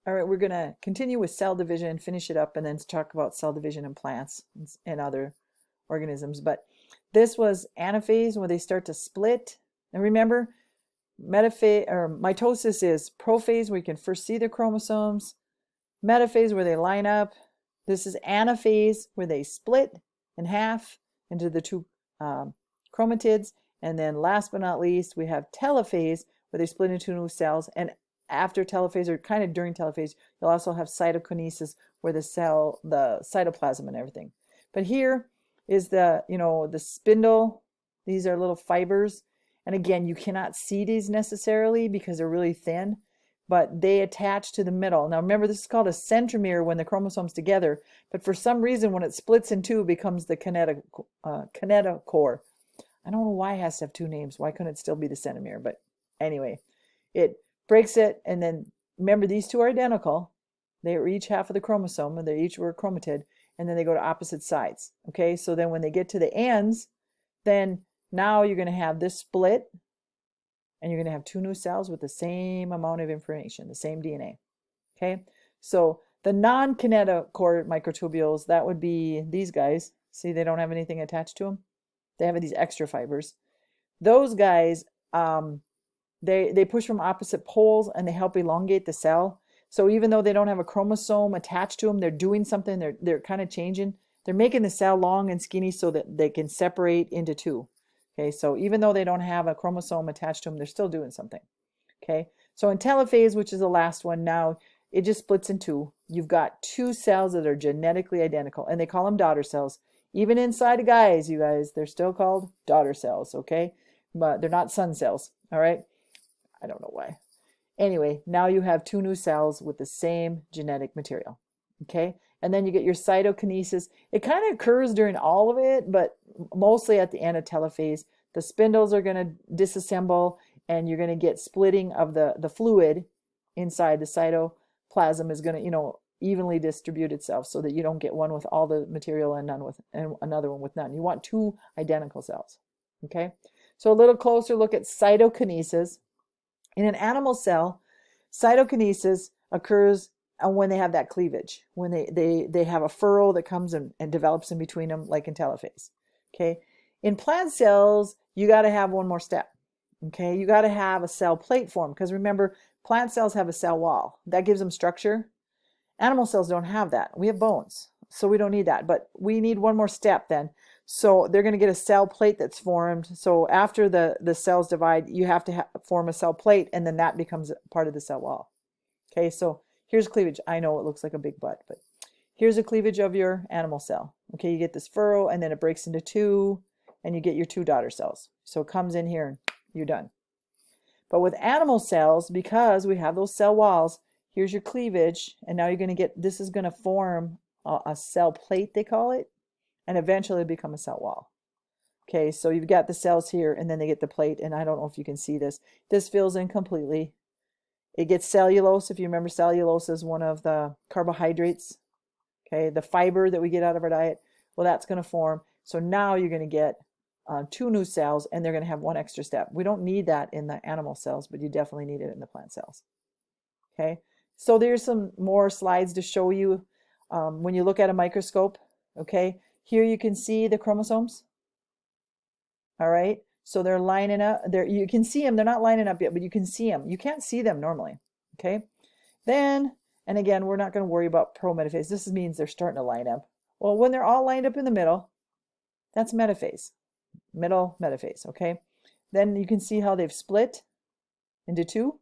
All right, we're going to continue with cell division, finish it up, and then talk about cell division in plants and other organisms. But this was anaphase, where they start to split. And remember, metaphase or mitosis is prophase, where you can first see the chromosomes. Metaphase, where they line up. This is anaphase, where they split in half into the two chromatids. And then last but not least, we have telophase, where they split into new cells. And after telophase, or kind of during telophase, you'll also have cytokinesis, where the cytoplasm and everything. But here is the spindle. These are little fibers. And again, you cannot see these necessarily because they're really thin, but they attach to the middle. Now remember, this is called a centromere when the chromosome's together, but for some reason, when it splits in two, it becomes the kinetochore. I don't know why it has to have two names. Why couldn't it still be the centromere? But anyway, it breaks it, and then remember, these two are identical. They are each half of the chromosome, and they each were a chromatid, and then they go to opposite sides. Okay, so then when they get to the ends, then now you're going to have this split, and you're going to have two new cells with the same amount of information, the same DNA. Okay, so the non-kinetochore microtubules, that would be these guys. See, they don't have anything attached to them. They have these extra fibers. Those guys, they push from opposite poles, and they help elongate the cell. So even though they don't have a chromosome attached to them, they're doing something. They're kind of changing. They're making the cell long and skinny so that they can separate into two. Okay, so even though they don't have a chromosome attached to them, they're still doing something. Okay, so in telophase, which is the last one, now it just splits in two. You've got two cells that are genetically identical, and they call them daughter cells. Even inside of guys, you guys, they're still called daughter cells, okay? But they're not son cells, all right? I don't know why. Anyway, now you have two new cells with the same genetic material, okay? And then you get your cytokinesis. It kind of occurs during all of it, but mostly at the end of telophase. The spindles are going to disassemble, and you're going to get splitting of the fluid inside. The cytoplasm is going to, evenly distribute itself so that you don't get one with all the material and another one with none. You want two identical cells, okay? So a little closer look at cytokinesis. In an animal cell, cytokinesis occurs when they have that cleavage, when they have a furrow that comes and develops in between them, like in telophase. Okay. In plant cells, you got to have one more step. Okay. You got to have a cell plate form, because remember, plant cells have a cell wall that gives them structure. Animal cells don't have that. We have bones, so we don't need that. But we need one more step then. So they're going to get a cell plate that's formed. So after the cells divide, you have to form a cell plate, and then that becomes part of the cell wall. Okay, so here's cleavage. I know it looks like a big butt, but here's a cleavage of your animal cell. Okay, you get this furrow, and then it breaks into two, and you get your two daughter cells. So it comes in here, and you're done. But with animal cells, because we have those cell walls, here's your cleavage, and now you're going to get, this is going to form a cell plate, they call it, and eventually become a cell wall. Okay, so you've got the cells here, and then they get the plate, and I don't know if you can see this. This fills in completely. It gets cellulose. If you remember, cellulose is one of the carbohydrates, okay, the fiber that we get out of our diet. Well, that's going to form. So now you're going to get two new cells, and they're going to have one extra step. We don't need that in the animal cells, but you definitely need it in the plant cells. Okay, so there's some more slides to show you when you look at a microscope. Okay, here you can see the chromosomes. All right, so they're lining up. You can see them. They're not lining up yet, but you can see them. You can't see them normally. Okay, then, and again, we're not going to worry about prometaphase. This means they're starting to line up. Well, when they're all lined up in the middle, that's metaphase, middle metaphase. Okay, then you can see how they've split into two.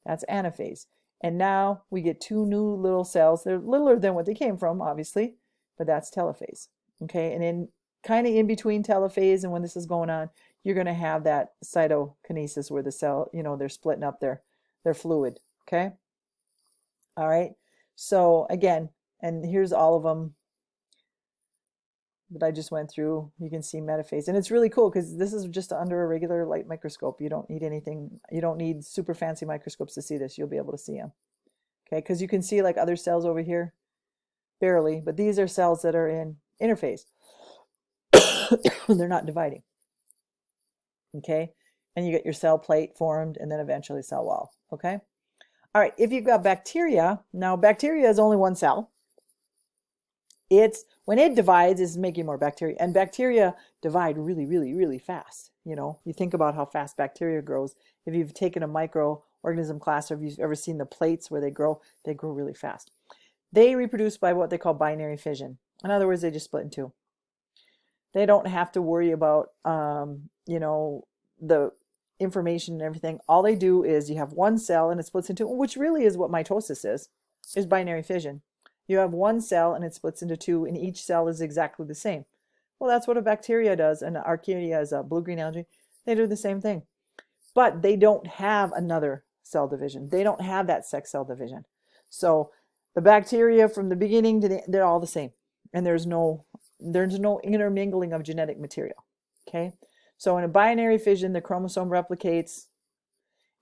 That's anaphase. And now we get two new little cells. They're littler than what they came from, obviously, but that's telophase. Okay, and in kind of in between telophase and when this is going on, you're going to have that cytokinesis where the cell, they're splitting up their fluid. Okay, all right. So again, and here's all of them that I just went through. You can see metaphase, and it's really cool because this is just under a regular light microscope. You don't need anything. You don't need super fancy microscopes to see this. You'll be able to see them. Okay, because you can see like other cells over here, barely, but these are cells that are in interphase. They're not dividing. Okay, and you get your cell plate formed, and then eventually cell wall. Okay, All right, if you've got bacteria, now bacteria is only one cell. It's when it divides, it's making more bacteria, and bacteria divide really, really, really fast. You think about how fast bacteria grows. If you've taken a microorganism class, or if you've ever seen the plates where they grow really fast. They reproduce by what they call binary fission. In other words, they just split in two. They don't have to worry about, the information and everything. All they do is you have one cell and it splits into, which really is what mitosis is binary fission. You have one cell and it splits into two, and each cell is exactly the same. Well, that's what a bacteria does, and Archaea is a blue-green algae. They do the same thing, but they don't have another cell division. They don't have that sex cell division. So the bacteria from the beginning to they're all the same, and there's no intermingling of genetic material. Okay, so in a binary fission, the chromosome replicates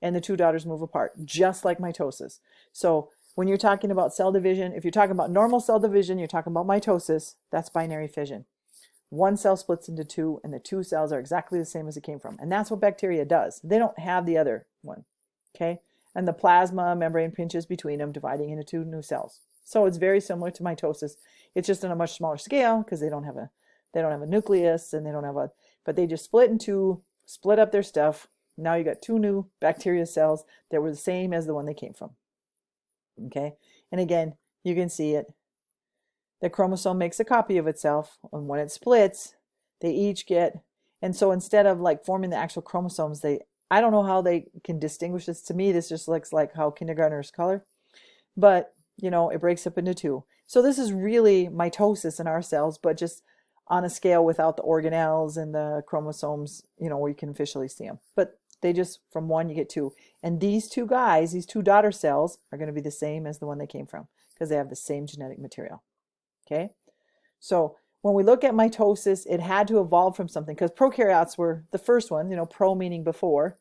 and the two daughters move apart, just like mitosis. So when you're talking about cell division, if you're talking about normal cell division, you're talking about mitosis, that's binary fission. One cell splits into two, and the two cells are exactly the same as it came from. And that's what bacteria does. They don't have the other one. Okay, and the plasma membrane pinches between them, dividing into two new cells. So it's very similar to mitosis. It's just on a much smaller scale because they don't have a nucleus, and but they just split in two, split up their stuff. Now you got two new bacteria cells that were the same as the one they came from. Okay, and again, you can see it. The chromosome makes a copy of itself, and when it splits, they each get, and so instead of like forming the actual chromosomes, I don't know how they can distinguish this. To me, this just looks like how kindergartners color, but it breaks up into two. So this is really mitosis in our cells, but just on a scale without the organelles and the chromosomes, where you can officially see them. But they just, from one, you get two. And these two guys, these two daughter cells, are going to be the same as the one they came from because they have the same genetic material. Okay? So when we look at mitosis, it had to evolve from something because prokaryotes were the first one, pro meaning before,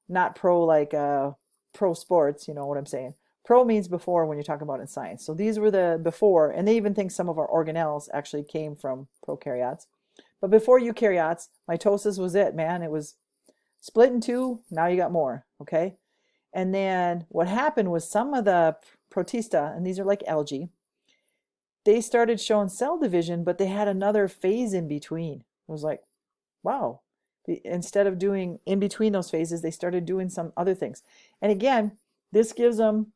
not pro like pro sports, you know what I'm saying. Pro means before when you're talking about in science. So these were the before, and they even think some of our organelles actually came from prokaryotes. But before eukaryotes, mitosis was it, man. It was split in two, now you got more, okay? And then what happened was some of the protista, and these are like algae, they started showing cell division, but they had another phase in between. It was like, wow. Instead of doing in between those phases, they started doing some other things. And again, this gives them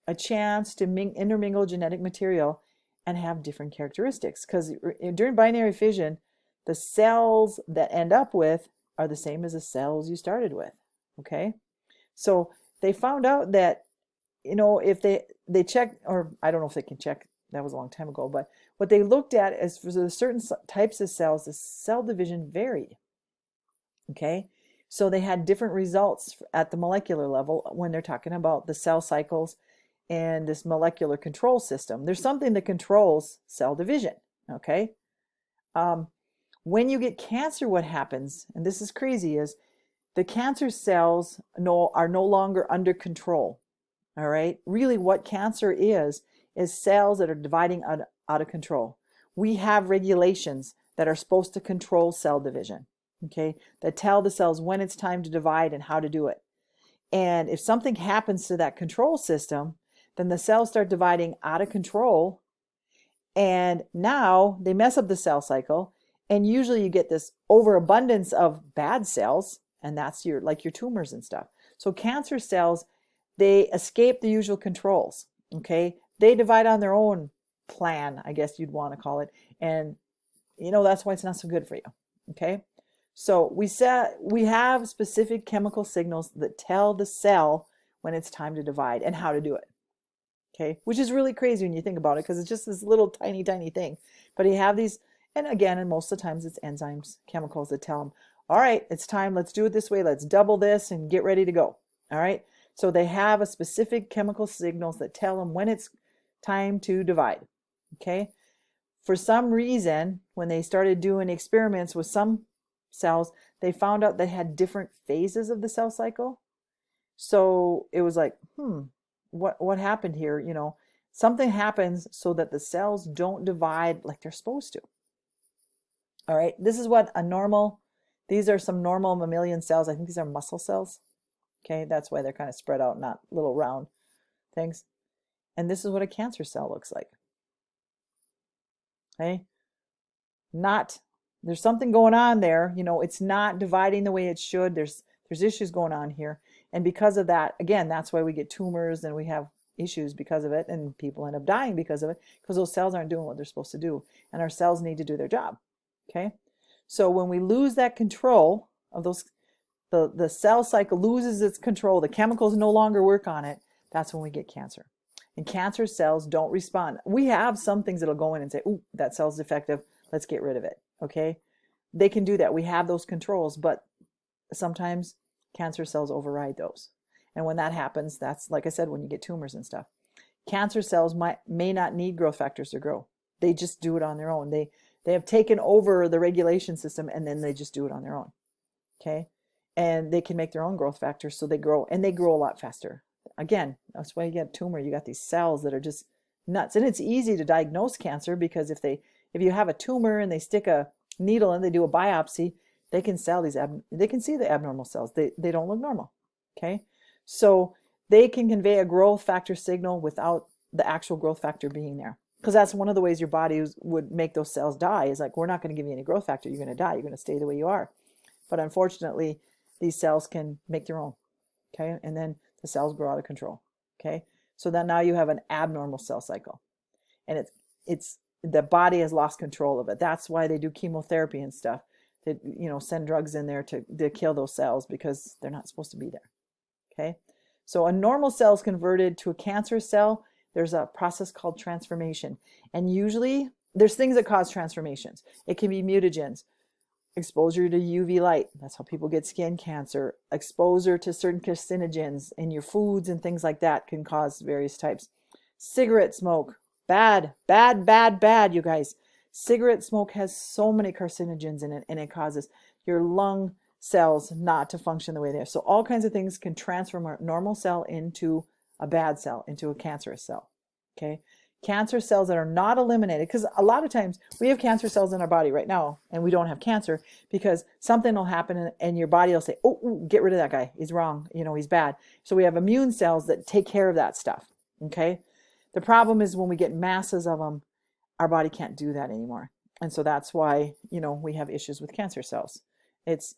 a chance to intermingle genetic material and have different characteristics. Because during binary fission, the cells that end up with are the same as the cells you started with. Okay? So they found out that, if they check, or I don't know if they can check, that was a long time ago, but what they looked at is for the certain types of cells, the cell division varied. Okay? So they had different results at the molecular level when they're talking about the cell cycles and this molecular control system. There's something that controls cell division. Okay? When you get cancer, what happens, and this is crazy, is the cancer cells are no longer under control. All right? Really, what cancer is cells that are dividing out of control. We have regulations that are supposed to control cell division, okay, that tell the cells when it's time to divide and how to do it. And if something happens to that control system, then the cells start dividing out of control, and now they mess up the cell cycle, and usually you get this overabundance of bad cells, and that's your tumors and stuff. So cancer cells, they escape the usual controls, okay? They divide on their own plan, I guess you'd want to call it. And, that's why it's not so good for you. Okay. So we have specific chemical signals that tell the cell when it's time to divide and how to do it. Okay. Which is really crazy when you think about it, because it's just this little tiny, tiny thing. But you have these, and again, and most of the times it's enzymes, chemicals that tell them, all right, it's time. Let's do it this way. Let's double this and get ready to go. All right. So they have a specific chemical signals that tell them when it's time to divide. Okay. For some reason, when they started doing experiments with some cells, they found out they had different phases of the cell cycle. So it was like, what happened here? Something happens so that the cells don't divide like they're supposed to. All right. This is what these are some normal mammalian cells. I think these are muscle cells. Okay. That's why they're kind of spread out, not little round things. And this is what a cancer cell looks like. Okay? There's something going on there. It's not dividing the way it should. There's issues going on here. And because of that, again, that's why we get tumors and we have issues because of it, and people end up dying because of it, because those cells aren't doing what they're supposed to do. And our cells need to do their job. Okay? So when we lose that control of those, the cell cycle loses its control, the chemicals no longer work on it, that's when we get cancer. And cancer cells don't respond. We have some things that'll go in and say, ooh, that cell's defective, let's get rid of it. Okay? They can do that. We have those controls, but sometimes cancer cells override those. And when that happens, that's, like I said, when you get tumors and stuff. Cancer cells may not need growth factors to grow. They just do it on their own. They have taken over the regulation system, and then they just do it on their own. Okay? And they can make their own growth factors, so they grow, and they grow a lot faster. Again, that's why you get a tumor. You got these cells that are just nuts. And it's easy to diagnose cancer, because if you have a tumor and they stick a needle and they do a biopsy, they can see the abnormal cells. They don't look normal. Okay? So they can convey a growth factor signal without the actual growth factor being there. Because that's one of the ways your body would make those cells die, is like, we're not going to give you any growth factor. You're going to die. You're going to stay the way you are. But unfortunately, these cells can make their own. Okay? And then the cells grow out of control. Okay? So then now you have an abnormal cell cycle. And it's the body has lost control of it. That's why they do chemotherapy and stuff. They send drugs in there to kill those cells, because they're not supposed to be there. Okay? So a normal cell is converted to a cancer cell. There's a process called transformation. And usually there's things that cause transformations. It can be mutagens, exposure to UV light. That's how people get skin cancer. Exposure to certain carcinogens in your foods and things like that can cause various types. Cigarette smoke. Bad, bad, bad, bad, you guys. Cigarette smoke has so many carcinogens in it, and it causes your lung cells not to function the way they are. So all kinds of things can transform a normal cell into a bad cell, into a cancerous cell. Okay? Cancer cells that are not eliminated, because a lot of times we have cancer cells in our body right now and we don't have cancer, because something will happen and your body will say, oh, get rid of that guy. He's wrong. He's bad. So we have immune cells that take care of that stuff. Okay? The problem is when we get masses of them, our body can't do that anymore. And so that's why, we have issues with cancer cells. It's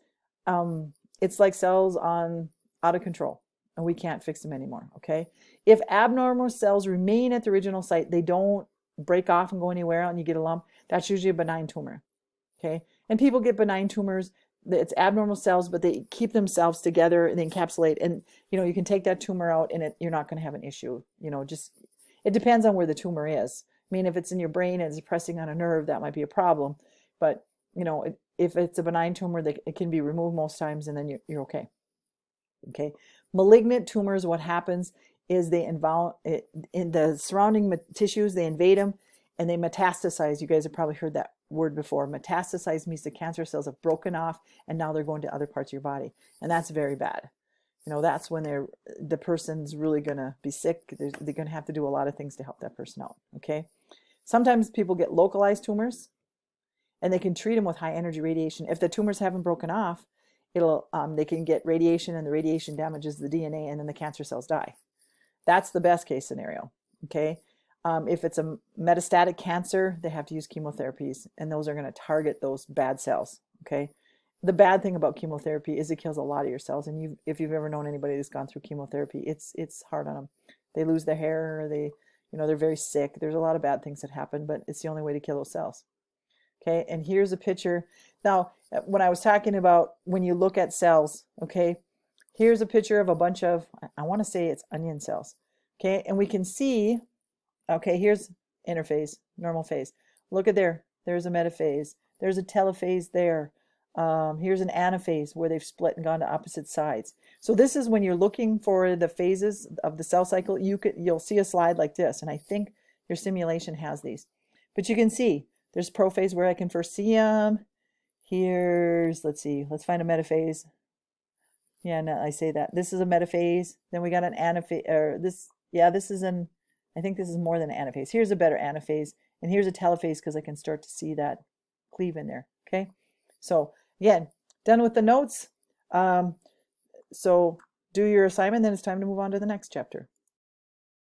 like cells out of control, and we can't fix them anymore. Okay? If abnormal cells remain at the original site, they don't break off and go anywhere and you get a lump, that's usually a benign tumor. Okay? And people get benign tumors. It's abnormal cells, but they keep themselves together and they encapsulate. And, you can take that tumor out and you're not going to have an issue. It depends on where the tumor is. I mean, if it's in your brain and it's pressing on a nerve, that might be a problem. But, if it's a benign tumor, it can be removed most times, and then you're okay. Okay. Malignant tumors, what happens is they involve in the surrounding tissues, they invade them and they metastasize. You guys have probably heard that word before. Metastasize means the cancer cells have broken off and now they're going to other parts of your body. And that's very bad. That's when the person's really going to be sick. They're going to have to do a lot of things to help that person out. Okay. Sometimes people get localized tumors and they can treat them with high energy radiation. If the tumors haven't broken off, they can get radiation, and the radiation damages the DNA, and then the cancer cells die. That's the best case scenario. Okay. If it's a metastatic cancer, they have to use chemotherapies, and those are going to target those bad cells. Okay. The bad thing about chemotherapy is it kills a lot of your cells. And if you've ever known anybody that's gone through chemotherapy, it's hard on them. They lose their hair, they're very sick. There's a lot of bad things that happen, but it's the only way to kill those cells. Okay, and here's a picture. Now, when I was talking about when you look at cells, okay, here's a picture of a bunch of, I want to say it's onion cells. Okay, and we can see, okay, here's interphase, normal phase. Look at there. There's a metaphase. There's a telophase there. Here's an anaphase where they've split and gone to opposite sides. So this is when you're looking for the phases of the cell cycle. You'll see a slide like this, and I think your simulation has these. But you can see there's prophase where I can first see them. Here's, let's find a metaphase. Yeah, no, I say that. This is a metaphase. Then we got an anaphase, I think this is more than an anaphase. Here's a better anaphase, and here's a telophase because I can start to see that cleave in there. Okay, so again, done with the notes. So do your assignment, then it's time to move on to the next chapter.